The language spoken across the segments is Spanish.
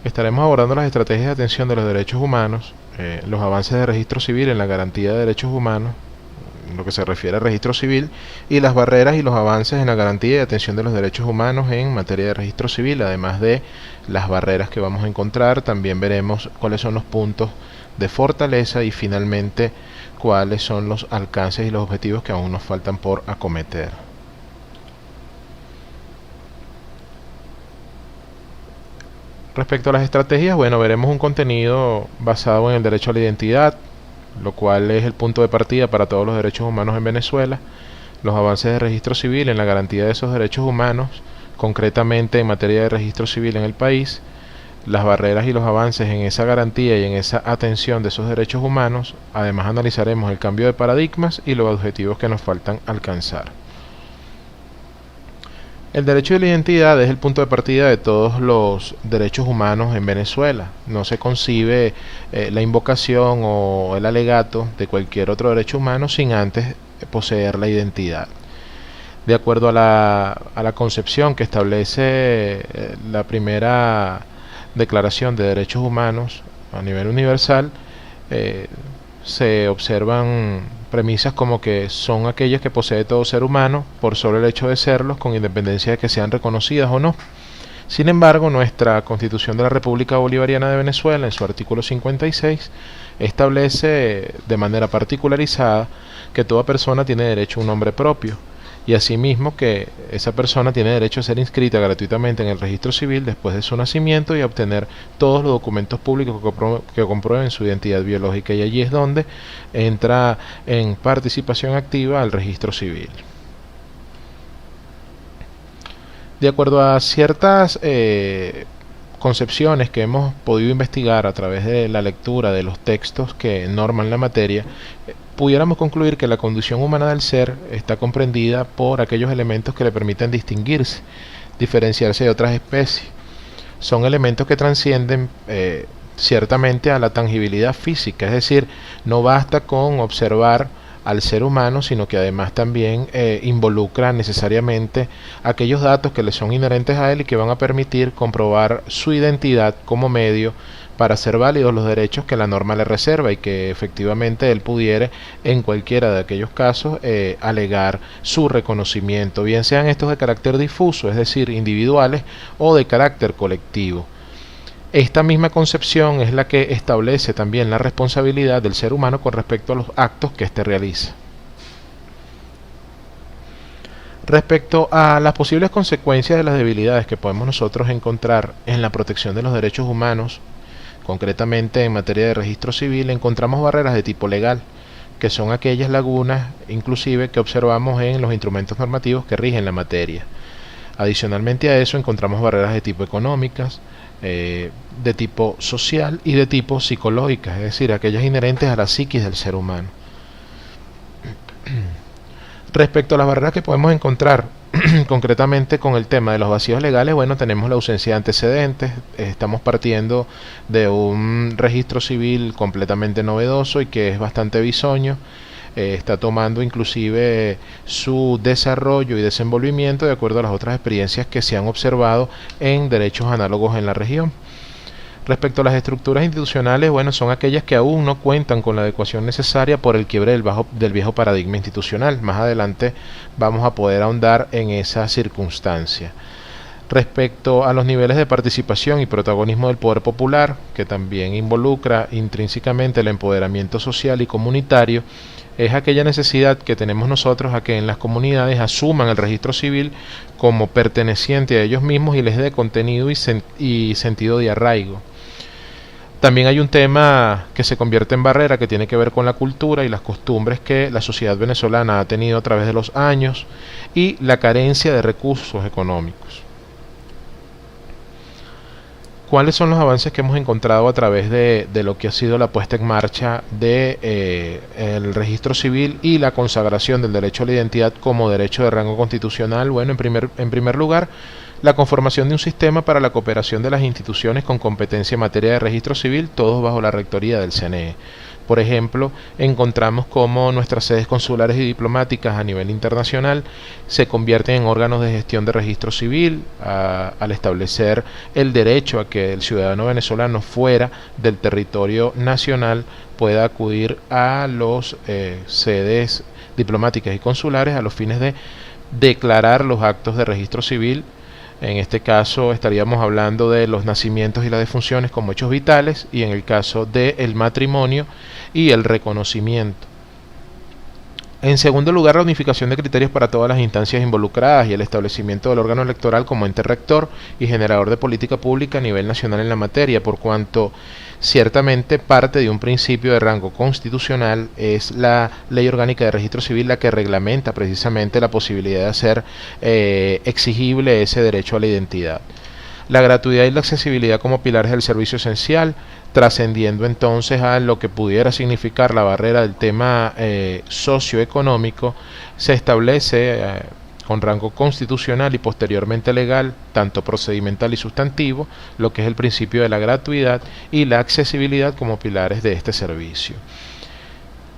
Estaremos abordando las estrategias de atención de los derechos humanos, los avances de registro civil en la garantía de derechos humanos, en lo que se refiere al registro civil, y las barreras y los avances en la garantía y atención de los derechos humanos en materia de registro civil, además de las barreras que vamos a encontrar. También veremos cuáles son los puntos de fortaleza y finalmente cuáles son los alcances y los objetivos que aún nos faltan por acometer. Respecto a las estrategias, bueno, veremos un contenido basado en el derecho a la identidad, lo cual es el punto de partida para todos los derechos humanos en Venezuela, los avances de registro civil en la garantía de esos derechos humanos, concretamente en materia de registro civil en el país, las barreras y los avances en esa garantía y en esa atención de esos derechos humanos. Además analizaremos el cambio de paradigmas y los objetivos que nos faltan alcanzar. El derecho de la identidad es el punto de partida de todos los derechos humanos en Venezuela. No se concibe la invocación o el alegato de cualquier otro derecho humano sin antes poseer la identidad. De acuerdo a la concepción que establece la primera Declaración de Derechos Humanos a nivel universal, se observan premisas como que son aquellas que posee todo ser humano por solo el hecho de serlos, con independencia de que sean reconocidas o no. Sin embargo, nuestra Constitución de la República Bolivariana de Venezuela, en su artículo 56, establece de manera particularizada que toda persona tiene derecho a un nombre propio, y asimismo que esa persona tiene derecho a ser inscrita gratuitamente en el registro civil después de su nacimiento y a obtener todos los documentos públicos que comprueben su identidad biológica, y allí es donde entra en participación activa al registro civil. De acuerdo a ciertas concepciones que hemos podido investigar a través de la lectura de los textos que norman la materia, pudiéramos concluir que la condición humana del ser está comprendida por aquellos elementos que le permiten distinguirse, diferenciarse de otras especies. Son elementos que trascienden ciertamente a la tangibilidad física, es decir, no basta con observar al ser humano, sino que además también involucra necesariamente aquellos datos que le son inherentes a él y que van a permitir comprobar su identidad como medio para hacer válidos los derechos que la norma le reserva, y que efectivamente él pudiere en cualquiera de aquellos casos alegar su reconocimiento, bien sean estos de carácter difuso, es decir, individuales, o de carácter colectivo. Esta misma concepción es la que establece también la responsabilidad del ser humano con respecto a los actos que éste realiza. Respecto a las posibles consecuencias de las debilidades que podemos nosotros encontrar en la protección de los derechos humanos, concretamente en materia de registro civil, encontramos barreras de tipo legal, que son aquellas lagunas inclusive que observamos en los instrumentos normativos que rigen la materia. Adicionalmente a eso encontramos barreras de tipo económicas, de tipo social y de tipo psicológicas, es decir, aquellas inherentes a la psiquis del ser humano. Respecto a las barreras que podemos encontrar concretamente con el tema de los vacíos legales, bueno, tenemos la ausencia de antecedentes. Estamos partiendo de un registro civil completamente novedoso y que es bastante bisoño. Está tomando inclusive su desarrollo y desenvolvimiento de acuerdo a las otras experiencias que se han observado en derechos análogos en la región. Respecto a las estructuras institucionales, bueno, son aquellas que aún no cuentan con la adecuación necesaria por el quiebre del viejo paradigma institucional. Más adelante vamos a poder ahondar en esa circunstancia. Respecto a los niveles de participación y protagonismo del poder popular, que también involucra intrínsecamente el empoderamiento social y comunitario, es aquella necesidad que tenemos nosotros a que en las comunidades asuman el registro civil como perteneciente a ellos mismos y les dé contenido y sentido de arraigo. También hay un tema que se convierte en barrera, que tiene que ver con la cultura y las costumbres que la sociedad venezolana ha tenido a través de los años y la carencia de recursos económicos. ¿Cuáles son los avances que hemos encontrado a través de lo que ha sido la puesta en marcha de el registro civil y la consagración del derecho a la identidad como derecho de rango constitucional? Bueno, en primer lugar, la conformación de un sistema para la cooperación de las instituciones con competencia en materia de registro civil, todos bajo la rectoría del CNE. Por ejemplo, encontramos cómo nuestras sedes consulares y diplomáticas a nivel internacional se convierten en órganos de gestión de registro civil al establecer el derecho a que el ciudadano venezolano fuera del territorio nacional pueda acudir a los sedes diplomáticas y consulares a los fines de declarar los actos de registro civil. En este caso estaríamos hablando de los nacimientos y las defunciones como hechos vitales, y en el caso del matrimonio y el reconocimiento. En segundo lugar, la unificación de criterios para todas las instancias involucradas y el establecimiento del órgano electoral como ente rector y generador de política pública a nivel nacional en la materia, por cuanto ciertamente parte de un principio de rango constitucional. Es la Ley Orgánica de Registro Civil la que reglamenta precisamente la posibilidad de hacer exigible ese derecho a la identidad. La gratuidad y la accesibilidad como pilares del servicio esencial, trascendiendo entonces a lo que pudiera significar la barrera del tema socioeconómico, se establece con rango constitucional y posteriormente legal, tanto procedimental y sustantivo, lo que es el principio de la gratuidad y la accesibilidad como pilares de este servicio.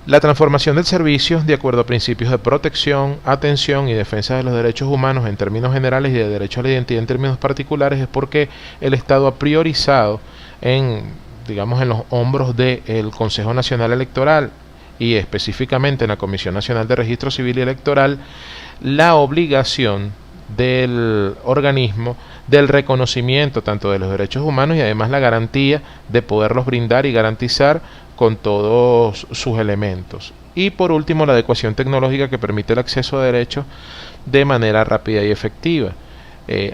La transformación del servicio de acuerdo a principios de protección, atención y defensa de los derechos humanos en términos generales y de derecho a la identidad en términos particulares es porque el Estado ha priorizado en los hombros del Consejo Nacional Electoral y específicamente en la Comisión Nacional de Registro Civil y Electoral la obligación del organismo del reconocimiento tanto de los derechos humanos y además la garantía de poderlos brindar y garantizar con todos sus elementos. Y por último, la adecuación tecnológica que permite el acceso a derechos de manera rápida y efectiva.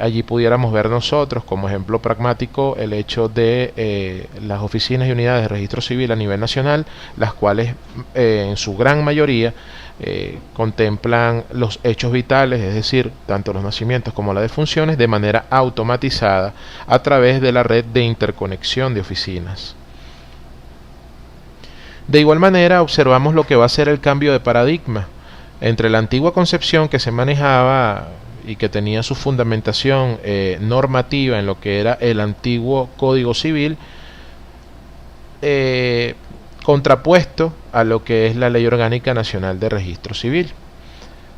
Allí pudiéramos ver nosotros como ejemplo pragmático el hecho de las oficinas y unidades de registro civil a nivel nacional, las cuales en su gran mayoría contemplan los hechos vitales, es decir, tanto los nacimientos como las defunciones, de manera automatizada a través de la red de interconexión de oficinas. De igual manera, observamos lo que va a ser el cambio de paradigma entre la antigua concepción que se manejaba y que tenía su fundamentación normativa en lo que era el antiguo Código Civil, contrapuesto a lo que es la Ley Orgánica Nacional de Registro Civil.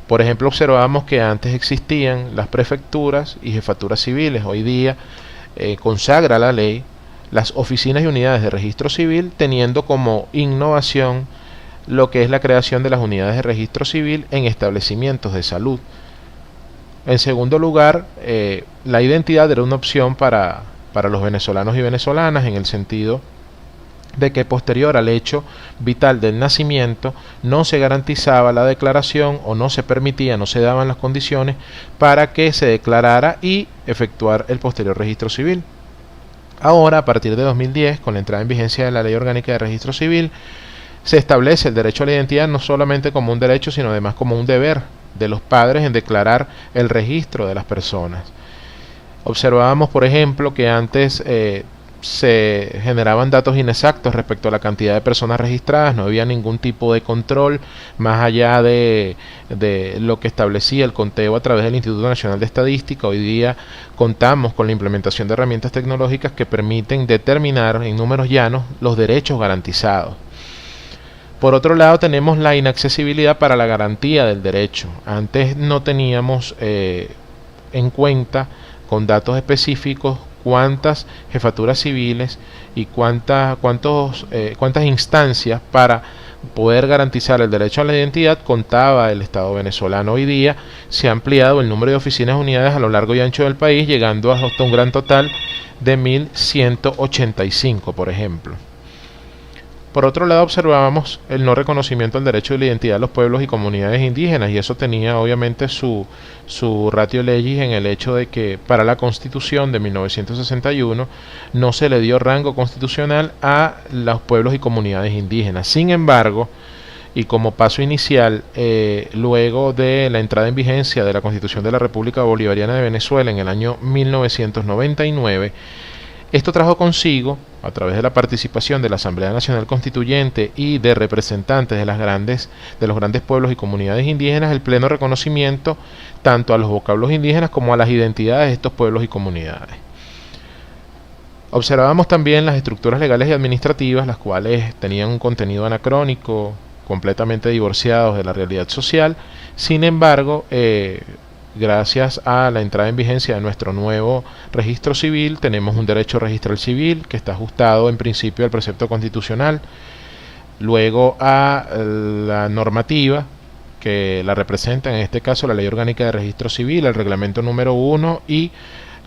Por ejemplo, observamos que antes existían las prefecturas y jefaturas civiles. Hoy día consagra la ley las oficinas y unidades de registro civil, teniendo como innovación lo que es la creación de las unidades de registro civil en establecimientos de salud. En segundo lugar, la identidad era una opción para los venezolanos y venezolanas, en el sentido de que posterior al hecho vital del nacimiento no se garantizaba la declaración o no se permitía, no se daban las condiciones para que se declarara y efectuar el posterior registro civil. Ahora, a partir de 2010, con la entrada en vigencia de la Ley Orgánica de Registro Civil, se establece el derecho a la identidad no solamente como un derecho, sino además como un deber de los padres en declarar el registro de las personas. Observábamos, por ejemplo, que antes se generaban datos inexactos respecto a la cantidad de personas registradas, no había ningún tipo de control más allá de lo que establecía el conteo a través del Instituto Nacional de Estadística. Hoy día contamos con la implementación de herramientas tecnológicas que permiten determinar en números llanos los derechos garantizados. Por otro lado, tenemos la inaccesibilidad para la garantía del derecho. Antes no teníamos en cuenta con datos específicos cuántas jefaturas civiles y cuántas instancias para poder garantizar el derecho a la identidad contaba el Estado venezolano. Hoy día se ha ampliado el número de oficinas unidades a lo largo y ancho del país, llegando hasta un gran total de 1185, por ejemplo. Por otro lado, observábamos el no reconocimiento del derecho de la identidad de los pueblos y comunidades indígenas, y eso tenía obviamente su ratio legis en el hecho de que para la Constitución de 1961 no se le dio rango constitucional a los pueblos y comunidades indígenas. Sin embargo, y como paso inicial, luego de la entrada en vigencia de la Constitución de la República Bolivariana de Venezuela en el año 1999, esto trajo consigo, a través de la participación de la Asamblea Nacional Constituyente y de representantes de los grandes pueblos y comunidades indígenas, el pleno reconocimiento tanto a los vocablos indígenas como a las identidades de estos pueblos y comunidades. Observábamos también las estructuras legales y administrativas, las cuales tenían un contenido anacrónico, completamente divorciados de la realidad social. Sin embargo, gracias a la entrada en vigencia de nuestro nuevo registro civil, tenemos un derecho registral civil que está ajustado en principio al precepto constitucional, luego a la normativa que la representa, en este caso la Ley Orgánica de Registro Civil, el Reglamento número 1 y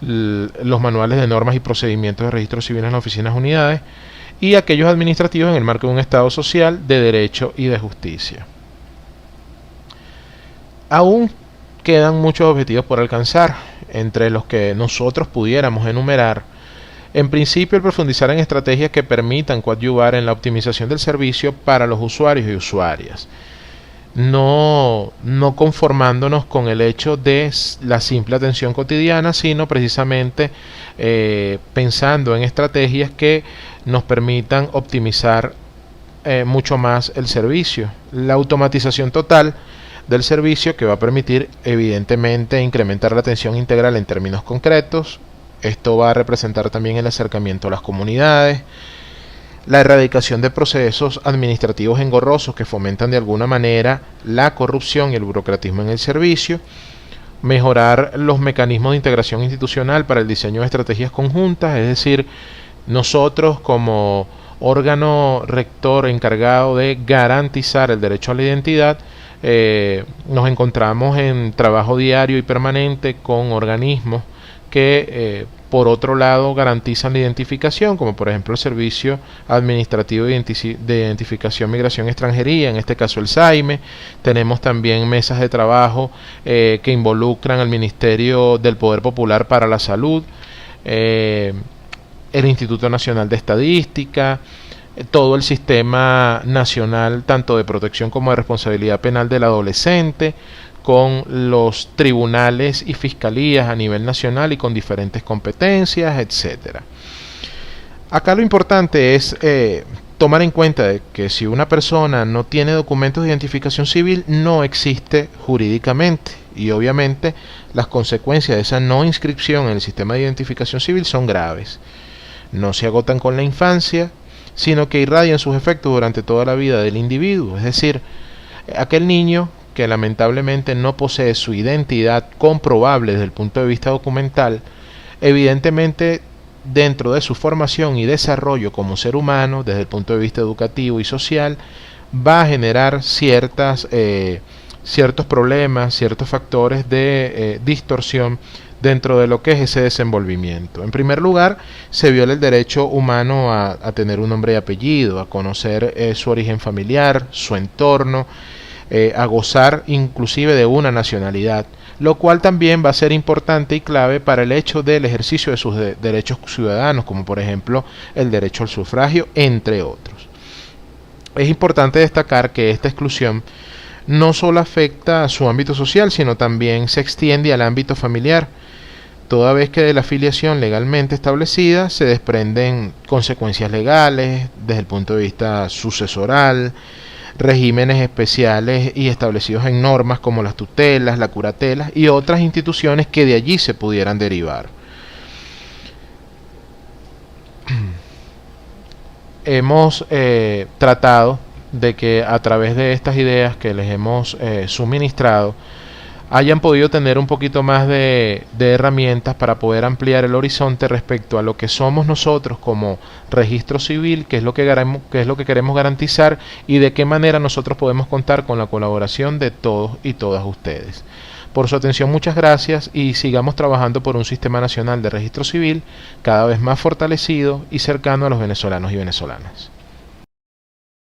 los manuales de normas y procedimientos de registro civil en las oficinas unidades, y aquellos administrativos en el marco de un Estado social de derecho y de justicia. Aún quedan muchos objetivos por alcanzar, entre los que nosotros pudiéramos enumerar. En principio, el profundizar en estrategias que permitan coadyuvar en la optimización del servicio para los usuarios y usuarias, no conformándonos con el hecho de la simple atención cotidiana, sino precisamente pensando en estrategias que nos permitan optimizar mucho más el servicio. La automatización total del servicio, que va a permitir evidentemente incrementar la atención integral en términos concretos. Esto va a representar también el acercamiento a las comunidades, la erradicación de procesos administrativos engorrosos que fomentan de alguna manera la corrupción y el burocratismo en el servicio, mejorar los mecanismos de integración institucional para el diseño de estrategias conjuntas, es decir, nosotros como órgano rector encargado de garantizar el derecho a la identidad, nos encontramos en trabajo diario y permanente con organismos que por otro lado garantizan la identificación, como por ejemplo el Servicio Administrativo de Identificación, Migración y Extranjería, en este caso el SAIME. Tenemos también mesas de trabajo que involucran al Ministerio del Poder Popular para la Salud, el Instituto Nacional de Estadística, todo el sistema nacional tanto de protección como de responsabilidad penal del adolescente, con los tribunales y fiscalías a nivel nacional y con diferentes competencias, etcétera. Acá lo importante es tomar en cuenta de que si una persona no tiene documentos de identificación civil, no existe jurídicamente, y obviamente las consecuencias de esa no inscripción en el sistema de identificación civil son graves. No se agotan con la infancia, sino que irradian sus efectos durante toda la vida del individuo. Es decir, aquel niño que lamentablemente no posee su identidad comprobable desde el punto de vista documental, evidentemente dentro de su formación y desarrollo como ser humano, desde el punto de vista educativo y social, va a generar ciertos problemas, ciertos factores de distorsión dentro de lo que es ese desenvolvimiento. En primer lugar, se viola el derecho humano a tener un nombre y apellido, a conocer su origen familiar, su entorno, a gozar inclusive de una nacionalidad, lo cual también va a ser importante y clave para el hecho del ejercicio de sus derechos ciudadanos, como por ejemplo el derecho al sufragio, entre otros. Es importante destacar que esta exclusión no solo afecta a su ámbito social, sino también se extiende al ámbito familiar, toda vez que de la filiación legalmente establecida se desprenden consecuencias legales desde el punto de vista sucesoral, regímenes especiales y establecidos en normas como las tutelas, la curatela y otras instituciones que de allí se pudieran derivar. Hemos tratado de que a través de estas ideas que les hemos suministrado hayan podido tener un poquito más de herramientas para poder ampliar el horizonte respecto a lo que somos nosotros como registro civil, qué es lo que queremos garantizar y de qué manera nosotros podemos contar con la colaboración de todos y todas ustedes. Por su atención, muchas gracias, y sigamos trabajando por un sistema nacional de registro civil cada vez más fortalecido y cercano a los venezolanos y venezolanas.